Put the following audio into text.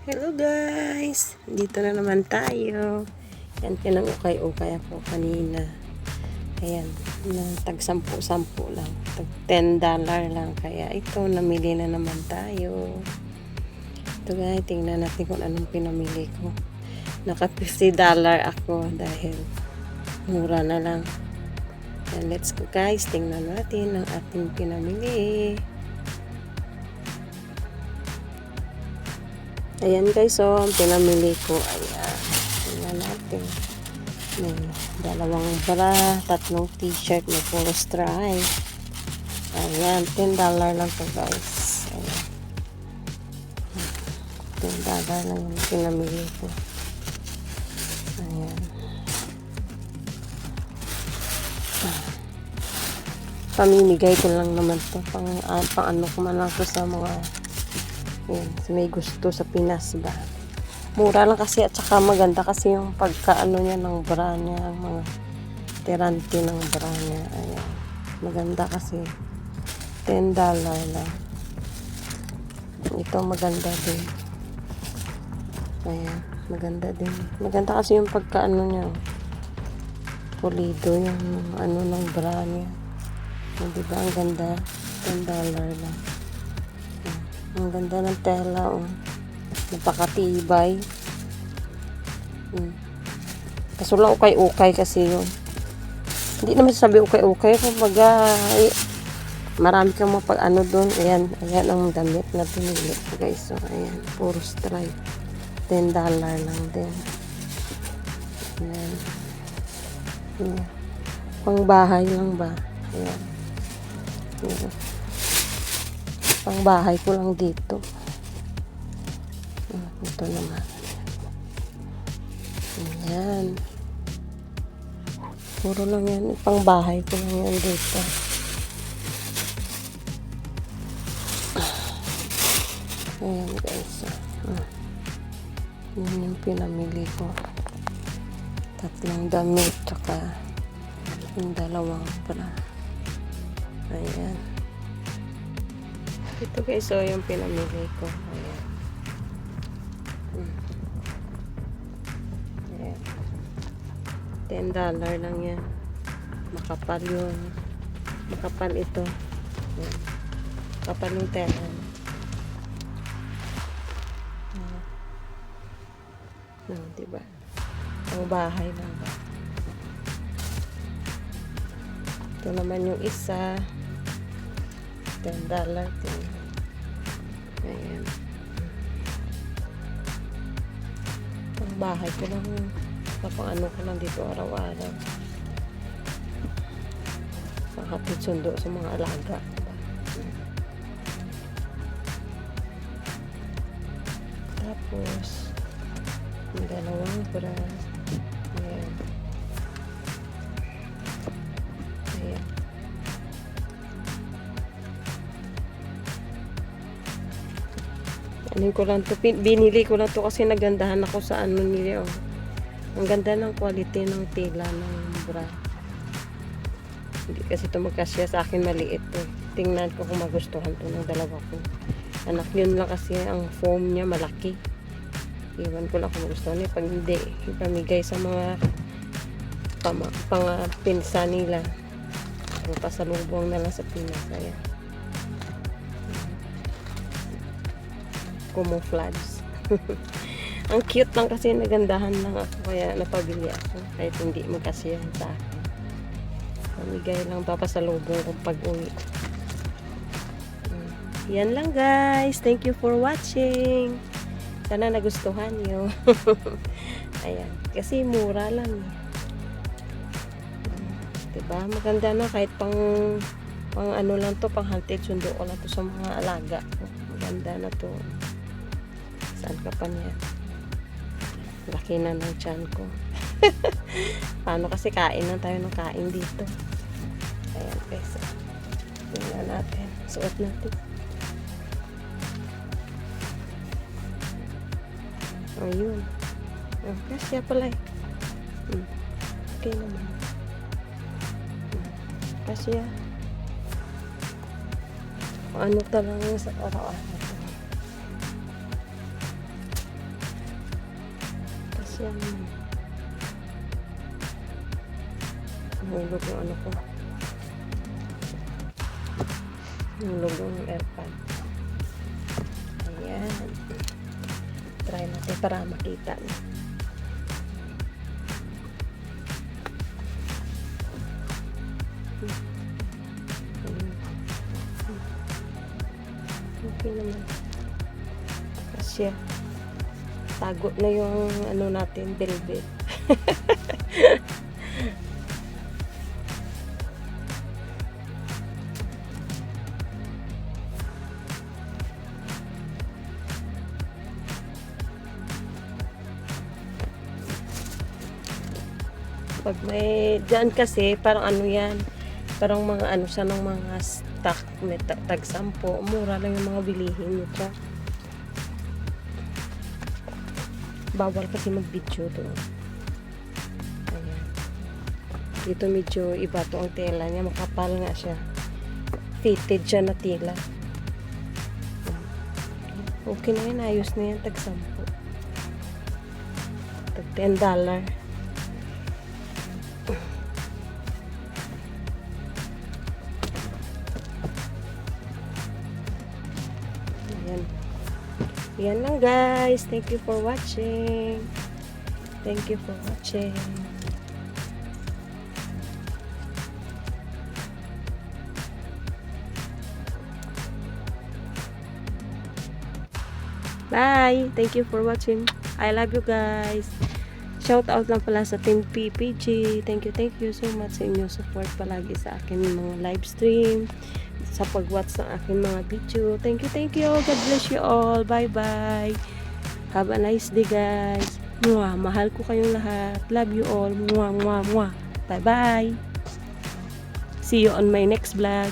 Hello guys! Dito na naman tayo. Yan, pinang-ukay-ukay ako kanina. Ayan, tag 10 lang. Tag $10 lang. Kaya ito, namili na naman tayo. Ito guys, tingnan natin kung anong pinamili ko. Naka $50 ako dahil mura na lang. Yan, let's go guys. Tingnan natin ang ating pinamili. Ayan guys, so ang pinamili ko, ayan, tingnan natin. May dalawang bra, tatlong t-shirt, may puro stripe. Ayan, $10 lang to guys. Ayan. $10 lang yung pinamili ko. Ayan. Pamimigay ko lang naman to. Pang ano ko man lang to sa mga yan, may gusto sa Pinas ba. Mura lang kasi at saka maganda kasi yung pagkaano niya ng bra niya, ang mga tirante ng bra niya. Ayan. Maganda kasi $10 lang. Ito maganda din. Ayan, maganda din. Maganda kasi yung pagkaano niya. Pulido yung ano ng bra niya. Diba ang ganda? $10 lang. Ang ganda ng tela, oh. Napakatibay. Kaso lang ukay-ukay kasi yun. Hindi naman sabi ukay-ukay. Kumbaga, marami kang mapag-ano doon. Ayan, ayan ang damit na pinili, guys. So, ayan, puro stripe. $10 lang din. Ayan. Ayan. Pang bahay lang ba? Ayan. Ayan. Pang bahay ko lang dito. Ito naman. Ayan. Puro lang yan. Pang bahay ko lang yan dito. Ayan guys. Yan yung pinamili ko. Tatlong damit. Tsaka yung dalawang pala. Ayan. Ito guys, so yung pinamili ko. Ayan. Ayan. $10 lang yan. Makapal yun. Makapal ito. Ayan. Makapal yung tela. Diba? Ang bahay lang ba? Ito naman yung isa. $10 din. Ayan. Ang bahay ko lang. Kapang ano ko lang dito araw-araw. Panghatid sundo sa mga alaga. Tapos, yung dalawang bra. Ayan. Ayan. Ano ko lang to, binili ko lang to kasi nagandahan ako sa ano nila, oh. Ang ganda ng quality ng tela ng bra. Hindi kasi ito magkasya sa akin, maliit eh. Tingnan ko kung magustuhan to ng dalawa ko. Anak, yun lang kasi ang foam niya malaki. Iwan ko lang kung magustuhan niya. Pag hindi, ipamigay sa mga pang pinsan nila. Pero pasalubong na lang sa Pinas. Ayan. Camouflage. Ang cute lang kasi, nagandahan lang ako kaya napabili ako kahit hindi magkasiyahan sa akin. Pamigay lang, papasalubong kung pag-uwi. Yan lang guys, thank you for watching. Sana nagustuhan nyo. Ayan, kasi mura lang. Diba, maganda na kahit pang ano lang to, pang hatid sundo ko lang to sa mga alaga. Maganda na to. Saan ka pa niya? Laki na ng tiyan ko. Paano kasi kain na tayo ng kain dito. Ayan guys. Tingnan natin. Suot natin. Ayun. Kasya pala eh. Okay naman. Kasya. Ano talaga sa araw-araw. Yan. Nahulog yung ano ko. Nahulog yung airpan. Ayan. Try natin para makita. Okay naman. Kasi tago na yung ano natin, velvet. Pag may dyan kasi parang ano yan, parang mga ano siya ng mga stock, may tag 10, mura lang yung mga bilihin nito. Bawal kasi mag-video doon. Ayan. Dito medyo iba to ang tela niya, makapal nga siya. Fitted siya na tela. Okay na yan, ayos na yan, tag 10. Tag $10. Yan lang guys. Thank you for watching. Thank you for watching. Bye. Thank you for watching. I love you guys. Shout out lang pala sa Team PPG. Thank you so much sa inyong support palagi sa akin mga live stream, sa pag-watch ng aking mga video. Thank you. God bless you all. Bye-bye. Have a nice day, guys. Mwah. Mahal ko kayong lahat. Love you all. Mwah, mwah, mwah. Bye-bye. See you on my next vlog.